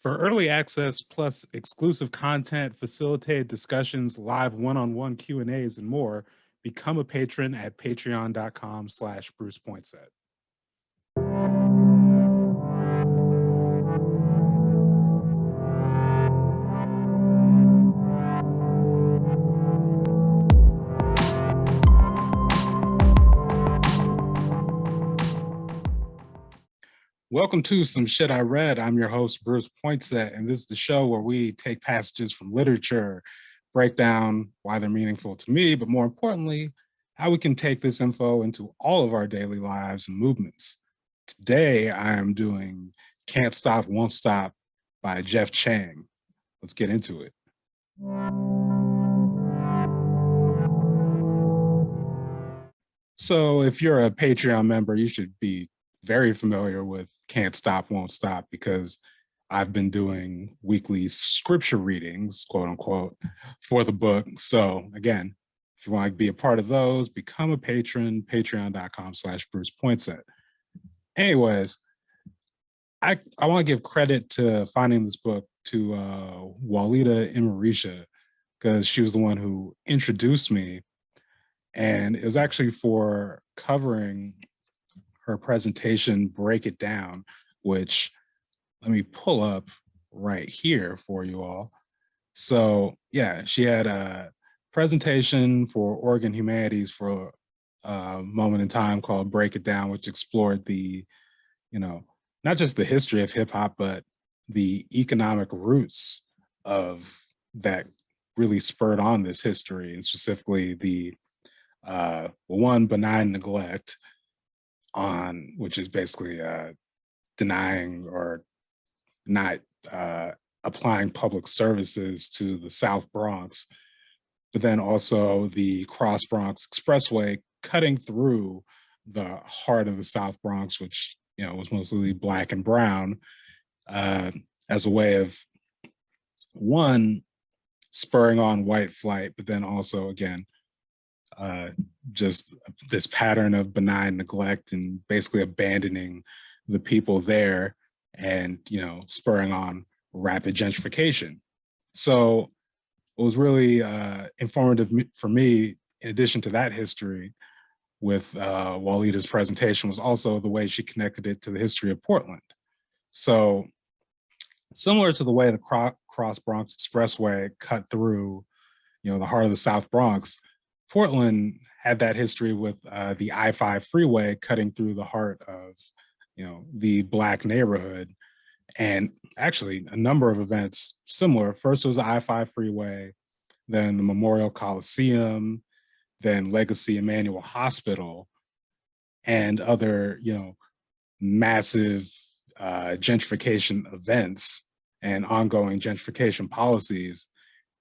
For early access plus exclusive content, facilitated discussions, live one-on-one Q&As, and more, become a patron at patreon.com/Bruce Poinsett. Welcome to Some Shit I Read. I'm your host, Bruce Poinsett, and this is the show where we take passages from literature, break down why they're meaningful to me, but more importantly, how we can take this info into all of our daily lives and movements. Today, I am doing Can't Stop, Won't Stop by Jeff Chang. Let's get into it. So if you're a Patreon member, you should be very familiar with Can't Stop, Won't Stop, because I've been doing weekly scripture readings, quote unquote, for the book. So again, if you want to be a part of those, become a patron, patreon.com/Bruce Poinsett. Anyways, I want to give credit to finding this book to Walida Imarisha, because she was the one who introduced me. And it was actually for covering her presentation, Break It Down, which let me pull up right here for you all. So yeah, she had a presentation for Oregon Humanities for a moment in time called Break It Down, which explored the, not just the history of hip hop, but the economic roots of that really spurred on this history, and specifically the one, benign neglect, on which is basically denying or not applying public services to the South Bronx, but then also the Cross Bronx Expressway cutting through the heart of the South Bronx, which was mostly Black and brown, as a way of, one, spurring on white flight, but then also, again, just this pattern of benign neglect and basically abandoning the people there, and spurring on rapid gentrification. So it was really informative for me. In addition to that history with Walida's presentation, was also the way she connected it to the history of Portland. So similar to the way the Cross Bronx Expressway cut through the heart of the South Bronx, Portland had that history with the I-5 freeway cutting through the heart of, the Black neighborhood. And actually a number of events similar. First was the I-5 freeway, then the Memorial Coliseum, then Legacy Emanuel Hospital, and other, massive gentrification events and ongoing gentrification policies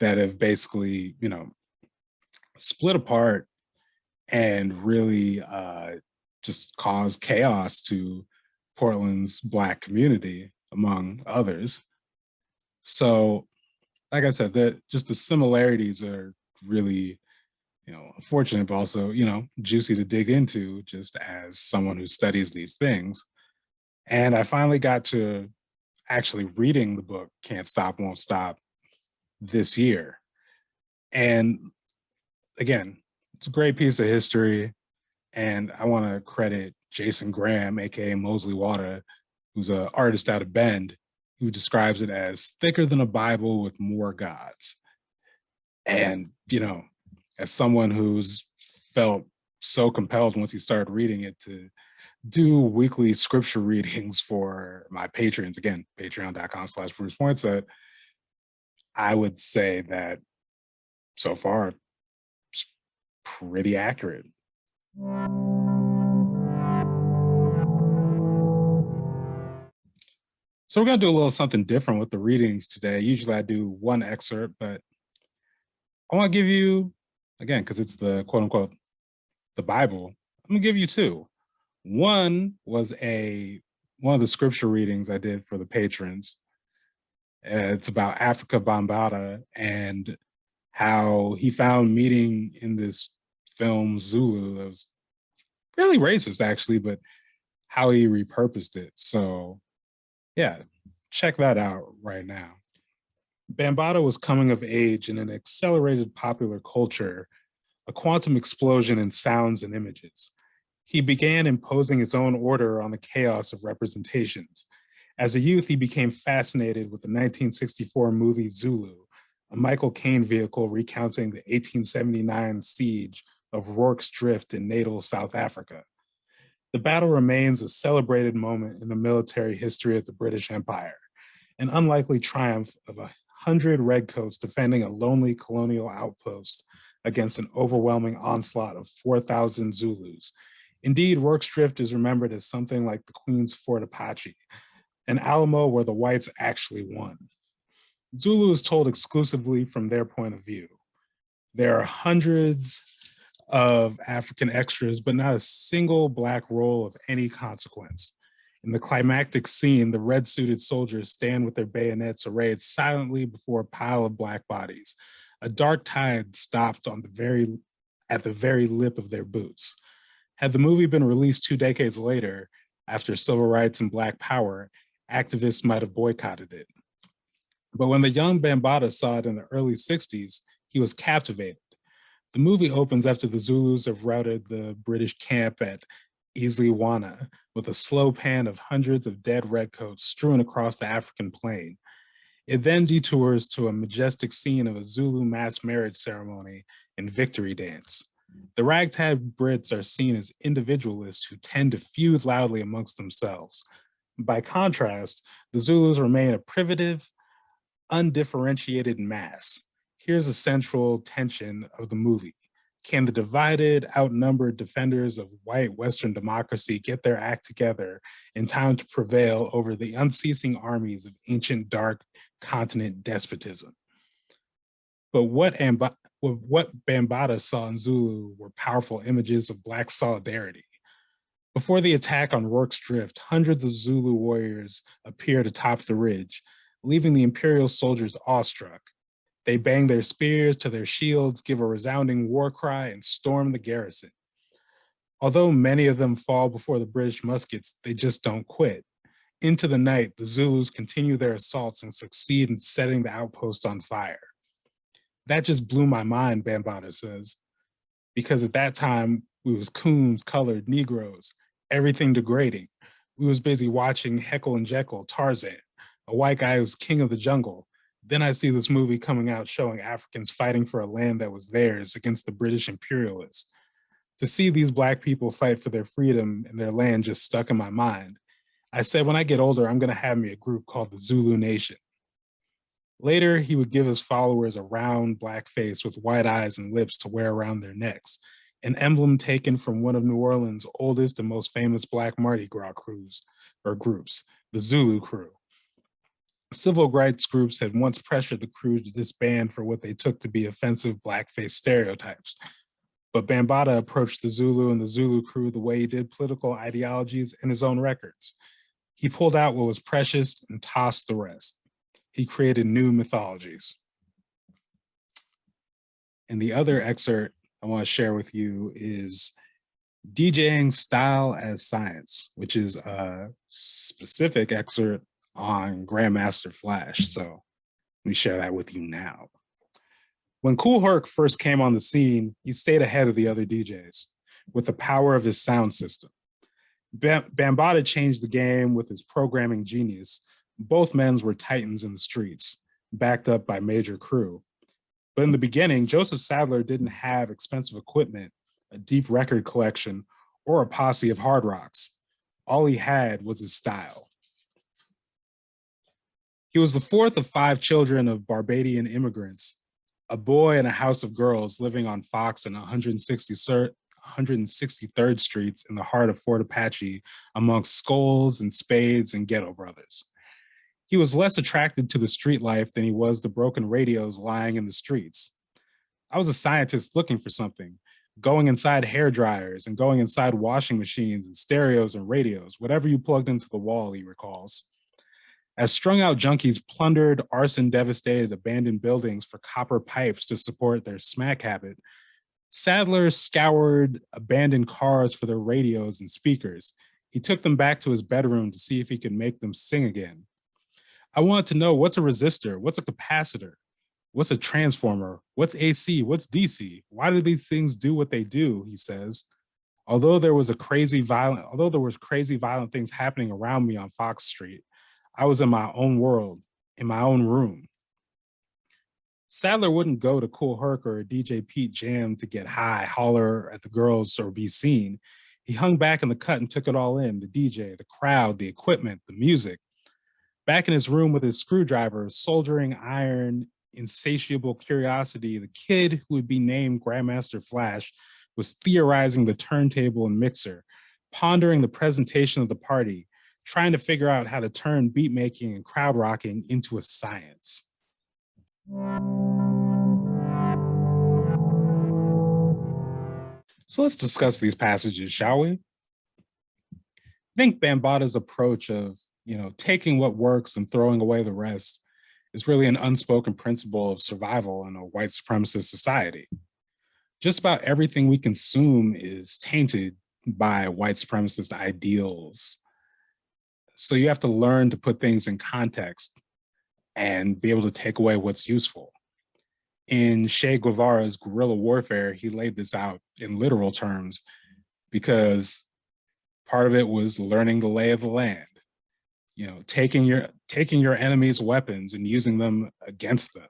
that have basically, split apart and really just caused chaos to Portland's Black community, among others. So, like I said, just the similarities are really, unfortunate, but also, juicy to dig into, just as someone who studies these things. And I finally got to actually reading the book Can't Stop, Won't Stop this year. And again, it's a great piece of history. And I want to credit Jason Graham, aka Mosley Wada, who's an artist out of Bend, who describes it as thicker than a Bible with more gods. And, as someone who's felt so compelled once he started reading it to do weekly scripture readings for my patrons, again, patreon.com/Bruce Poinsett, I would say that so far it's pretty accurate. So we're going to do a little something different with the readings today. Usually I do one excerpt, but I want to give you, again, because it's the quote unquote, the Bible, I'm going to give you two. One was one of the scripture readings I did for the patrons. It's about Africa Bambaataa and how he found meaning in this film Zulu that was really racist, actually, but how he repurposed it. So yeah, check that out right now. Bambaataa was coming of age in an accelerated popular culture, a quantum explosion in sounds and images. He began imposing his own order on the chaos of representations. As a youth, he became fascinated with the 1964 movie Zulu, a Michael Caine vehicle recounting the 1879 siege of Rorke's Drift in natal South Africa. The battle remains a celebrated moment in the military history of the British Empire, an unlikely triumph of 100 redcoats defending a lonely colonial outpost against an overwhelming onslaught of 4,000 Zulus. Indeed, Rorke's Drift is remembered as something like the Queen's Fort Apache, an Alamo where the whites actually won. Zulu is told exclusively from their point of view. There are hundreds of African extras, but not a single Black role of any consequence. In the climactic scene, the red-suited soldiers stand with their bayonets arrayed silently before a pile of Black bodies. A dark tide stopped at the very lip of their boots. Had the movie been released 2 decades later, after civil rights and Black power, activists might have boycotted it. But when the young Bambaataa saw it in the early 60s, he was captivated. The movie opens after the Zulus have routed the British camp at Isliwana with a slow pan of hundreds of dead redcoats strewn across the African plain. It then detours to a majestic scene of a Zulu mass marriage ceremony and victory dance. The ragtag Brits are seen as individualists who tend to feud loudly amongst themselves. By contrast, the Zulus remain a primitive, undifferentiated mass. Here's a central tension of the movie. Can the divided, outnumbered defenders of white Western democracy get their act together in time to prevail over the unceasing armies of ancient dark continent despotism? But what Bambaataa saw in Zulu were powerful images of Black solidarity. Before the attack on Rorke's Drift, hundreds of Zulu warriors appeared atop the ridge, leaving the Imperial soldiers awestruck. They bang their spears to their shields, give a resounding war cry, and storm the garrison. Although many of them fall before the British muskets, they just don't quit. Into the night, the Zulus continue their assaults and succeed in setting the outpost on fire. That just blew my mind, Bambaataa says, because at that time, we was coons, colored, Negroes, everything degrading. We was busy watching Heckle and Jekyll, Tarzan, a white guy who's king of the jungle. Then I see this movie coming out showing Africans fighting for a land that was theirs against the British imperialists. To see these Black people fight for their freedom and their land just stuck in my mind. I said, when I get older, I'm gonna have me a group called the Zulu Nation. Later, he would give his followers a round Black face with white eyes and lips to wear around their necks, an emblem taken from one of New Orleans' oldest and most famous Black Mardi Gras groups, the Zulu Crew. Civil rights groups had once pressured the crew to disband for what they took to be offensive blackface stereotypes. But Bambaataa approached the Zulu and the Zulu Crew the way he did political ideologies in his own records. He pulled out what was precious and tossed the rest. He created new mythologies. And the other excerpt I want to share with you is DJing Style as Science, which is a specific excerpt on Grandmaster Flash. So let me share that with you now. When Kool Herc first came on the scene, he stayed ahead of the other DJs with the power of his sound system. Bambaataa changed the game with his programming genius. Both men were titans in the streets, backed up by major crew. But in the beginning, Joseph Sadler didn't have expensive equipment, a deep record collection, or a posse of hard rocks. All he had was his style. He was the fourth of 5 children of Barbadian immigrants, a boy in a house of girls living on Fox and 163rd Streets in the heart of Fort Apache amongst skulls and spades and ghetto brothers. He was less attracted to the street life than he was the broken radios lying in the streets. I was a scientist looking for something, going inside hair dryers and going inside washing machines and stereos and radios, whatever you plugged into the wall, he recalls. As strung out junkies plundered, arson devastated abandoned buildings for copper pipes to support their smack habit, Sadler scoured abandoned cars for their radios and speakers. He took them back to his bedroom to see if he could make them sing again. I wanted to know what's a resistor, what's a capacitor, what's a transformer, what's AC, what's DC, why do these things do what they do, he says. Although there was crazy violent things happening around me on Fox Street, I was in my own world, in my own room. Sadler wouldn't go to Cool Herc or DJ Pete Jam to get high, holler at the girls, or be seen. He hung back in the cut and took it all in: the DJ, the crowd, the equipment, the music. Back in his room with his screwdriver, soldering iron, insatiable curiosity, the kid who would be named Grandmaster Flash was theorizing the turntable and mixer, pondering the presentation of the party, trying to figure out how to turn beat making and crowd rocking into a science. So let's discuss these passages, shall we? I think Bambaata's approach of, taking what works and throwing away the rest is really an unspoken principle of survival in a white supremacist society. Just about everything we consume is tainted by white supremacist ideals. So you have to learn to put things in context and be able to take away what's useful. In Che Guevara's guerrilla warfare, he laid this out in literal terms because part of it was learning the lay of the land. Taking your enemy's weapons and using them against them,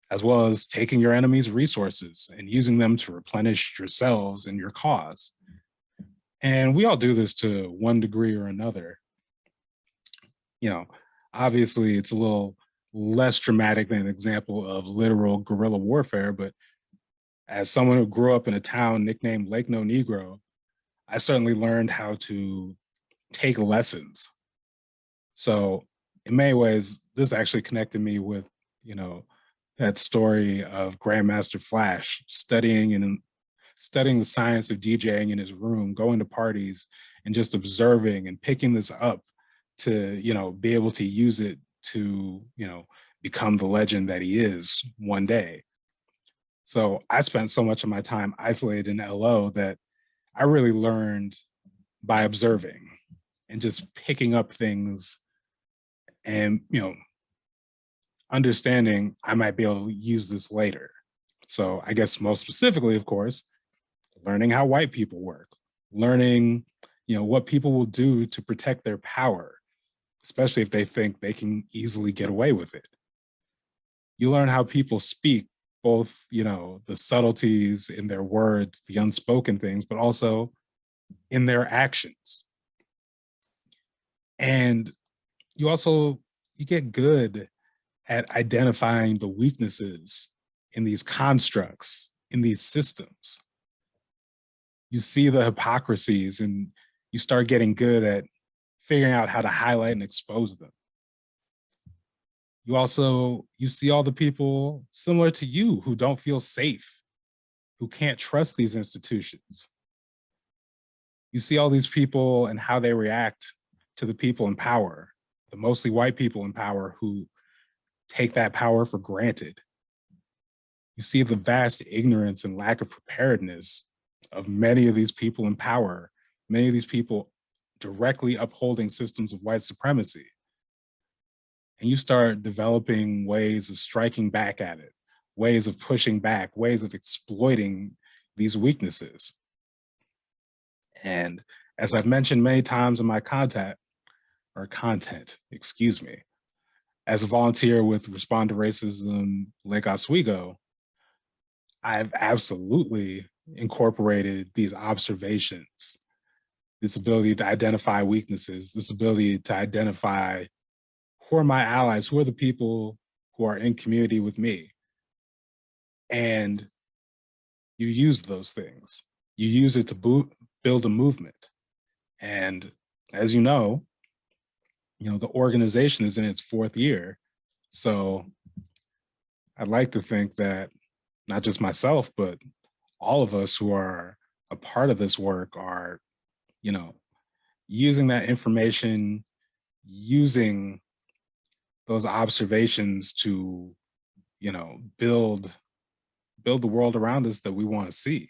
as well as taking your enemy's resources and using them to replenish yourselves and your cause. And we all do this to one degree or another. Obviously it's a little less dramatic than an example of literal guerrilla warfare, but as someone who grew up in a town nicknamed Lake No Negro, I certainly learned how to take lessons. So in many ways, this actually connected me with, that story of Grandmaster Flash studying the science of DJing in his room, going to parties and just observing and picking this up to, be able to use it to, become the legend that he is one day. So I spent so much of my time isolated in LO that I really learned by observing and just picking up things and, understanding I might be able to use this later. So I guess most specifically, of course, learning how white people work, learning, what people will do to protect their power, especially if they think they can easily get away with it. You learn how people speak, both, the subtleties in their words, the unspoken things, but also in their actions. And you get good at identifying the weaknesses in these constructs, in these systems. You see the hypocrisies and you start getting good at figuring out how to highlight and expose them. You see all the people similar to you who don't feel safe, who can't trust these institutions. You see all these people and how they react to the people in power, the mostly white people in power who take that power for granted. You see the vast ignorance and lack of preparedness of many of these people in power, many of these people directly upholding systems of white supremacy. And you start developing ways of striking back at it, ways of pushing back, ways of exploiting these weaknesses. And as I've mentioned many times in my content, as a volunteer with Respond to Racism Lake Oswego, I've absolutely incorporated these observations, this ability to identify weaknesses, this ability to identify who are my allies, who are the people who are in community with me. And you use those things. You use it to build a movement. And as you know, the organization is in its 4th year. So I'd like to think that not just myself, but all of us who are a part of this work are, using that information, using those observations to, build the world around us that we want to see,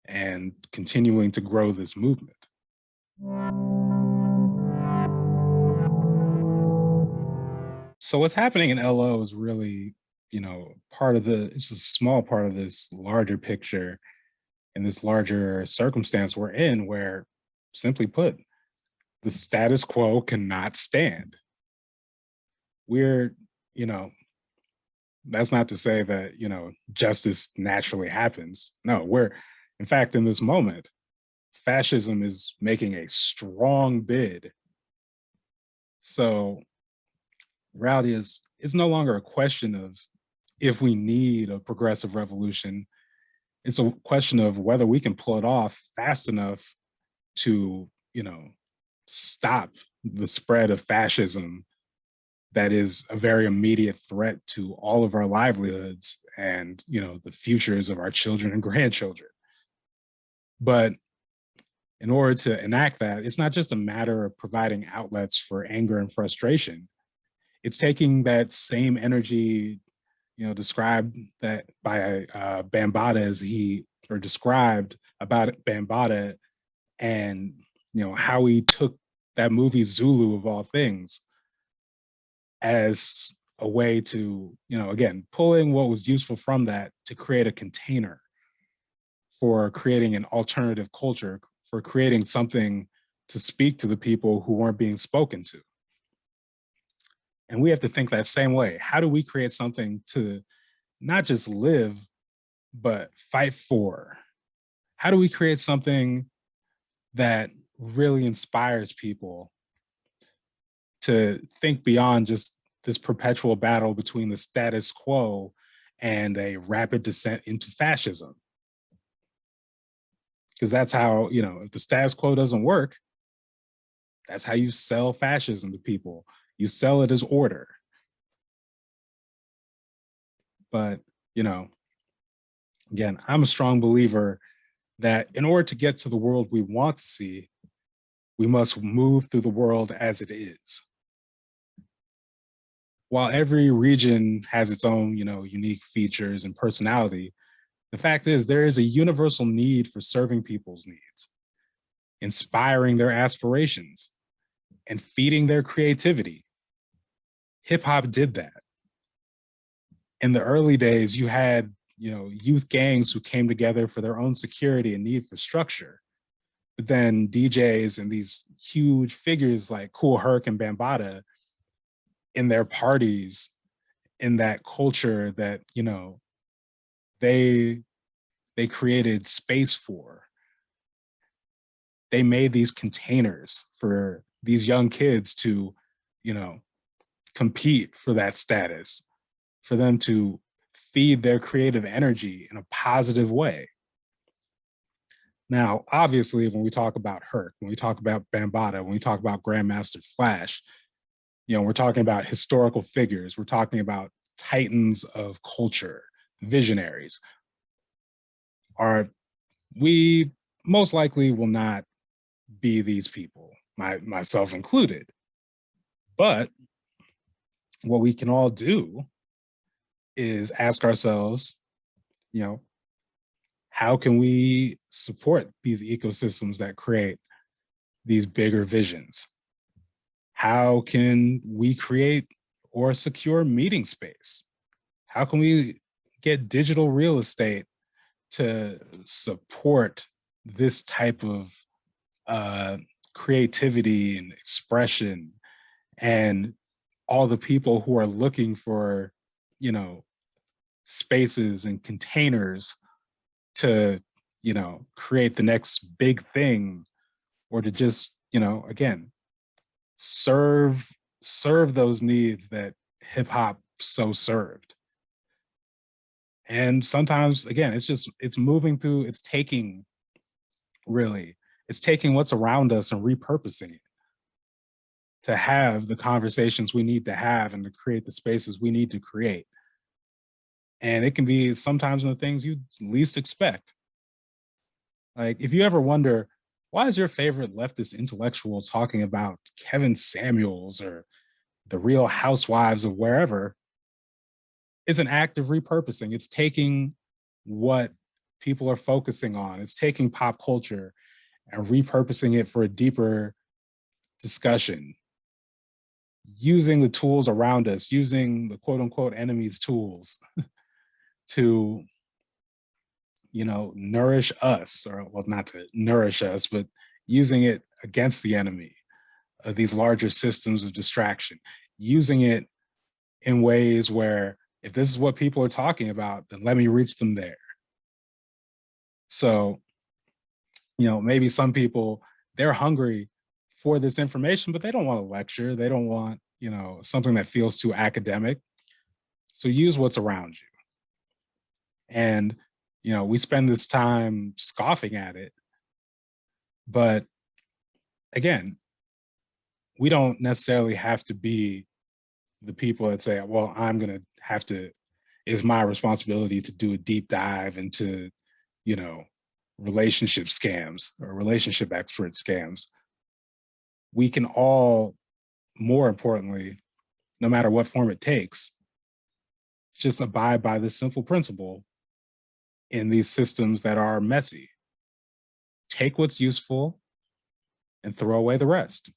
and continuing to grow this movement. So what's happening in LO is really, part of it's a small part of this larger picture and this larger circumstance we're in where, simply put, the status quo cannot stand. We're, you know, that's not to say that, justice naturally happens. No, in fact, in this moment, fascism is making a strong bid. So reality is, it's no longer a question of if we need a progressive revolution. It's a question of whether we can pull it off fast enough to, stop the spread of fascism that is a very immediate threat to all of our livelihoods and, the futures of our children and grandchildren. But in order to enact that, it's not just a matter of providing outlets for anger and frustration. It's taking that same energy, described that by Bambaataa as he, or described about Bambaataa, and how he took that movie Zulu of all things as a way to, again, pulling what was useful from that to create a container for creating an alternative culture, for creating something to speak to the people who weren't being spoken to. And we have to think that same way. How do we create something to not just live, but fight for? How do we create something that really inspires people to think beyond just this perpetual battle between the status quo and a rapid descent into fascism? Because that's how, if the status quo doesn't work, that's how you sell fascism to people. You sell it as order. But, again, I'm a strong believer that in order to get to the world we want to see, we must move through the world as it is. While every region has its own, unique features and personality, the fact is there is a universal need for serving people's needs, inspiring their aspirations, and feeding their creativity. Hip hop did that. In the early days, you had, youth gangs who came together for their own security and need for structure. But then DJs and these huge figures like Kool Herc and Bambaataa in their parties, in that culture that, they created space for. They made these containers for these young kids to, compete for that status, for them to feed their creative energy in a positive way. Now, obviously, when we talk about Herc, when we talk about Bambaataa, when we talk about Grandmaster Flash, we're talking about historical figures. We're talking about titans of culture, visionaries. We most likely will not be these people, myself included. But what we can all do is ask ourselves, how can we support these ecosystems that create these bigger visions? How can we create or secure meeting space? How can we get digital real estate to support this type of creativity and expression, and all the people who are looking for, spaces and containers to, create the next big thing, or to just, again, serve those needs that hip hop so served. And sometimes, again, it's moving through, it's taking what's around us and repurposing it to have the conversations we need to have and to create the spaces we need to create. And it can be sometimes in the things you least expect. Like, if you ever wonder, why is your favorite leftist intellectual talking about Kevin Samuels or the Real Housewives of wherever? It's an act of repurposing. It's taking what people are focusing on. It's taking pop culture and repurposing it for a deeper discussion. using the tools around us, using the quote unquote enemy's tools to, nourish us, or well, not to nourish us, but using it against the enemy, these larger systems of distraction, using it in ways where if this is what people are talking about, then let me reach them there. So, maybe some people, they're hungry for this information, but they don't want a lecture. They don't want, something that feels too academic. So use what's around you. And, we spend this time scoffing at it. But again, we don't necessarily have to be the people that say, well, it's my responsibility to do a deep dive into, relationship scams or relationship expert scams. We can all, more importantly, no matter what form it takes, just abide by this simple principle in these systems that are messy. Take what's useful and throw away the rest.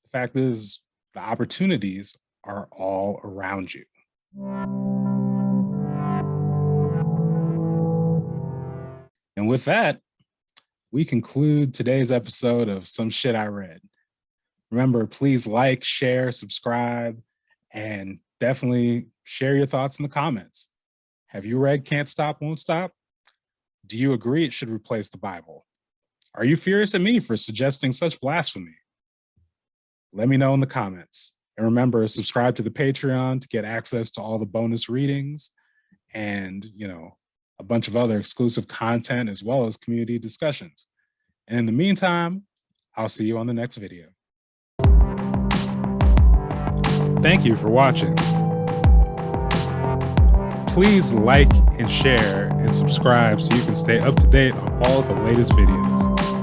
The fact is, the opportunities are all around you. And with that, we conclude today's episode of Some Shit I Read. Remember, please like, share, subscribe, and definitely share your thoughts in the comments. Have you read Can't Stop, Won't Stop? Do you agree it should replace the Bible? Are you furious at me for suggesting such blasphemy? Let me know in the comments. And remember, subscribe to the Patreon to get access to all the bonus readings and, a bunch of other exclusive content as well as community discussions. And in the meantime, I'll see you on the next video. Thank you for watching. Please like and share and subscribe so you can stay up to date on all the latest videos.